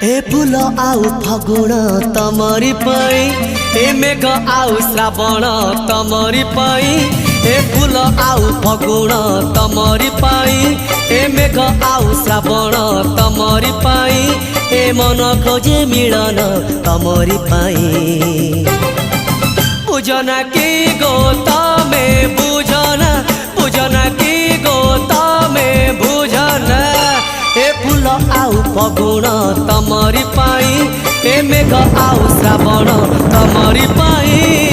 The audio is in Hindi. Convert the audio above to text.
ए फूल आउ फगुण तमरी पाई, ए मेघ आउ श्रावण तमरी पाई। ए फूल आउ फगुण तमरी पाई, ए मेघ आउ श्रावण तमरी पाई। ए मन खोजे मिलन तमरी पाई। बुझना की गो तमे बुझना, बुझना की गो तमे बुझना। ए फूल आउ फगुण तमरी पाई, ए मेघ आउ श्रावण तमरी पाई।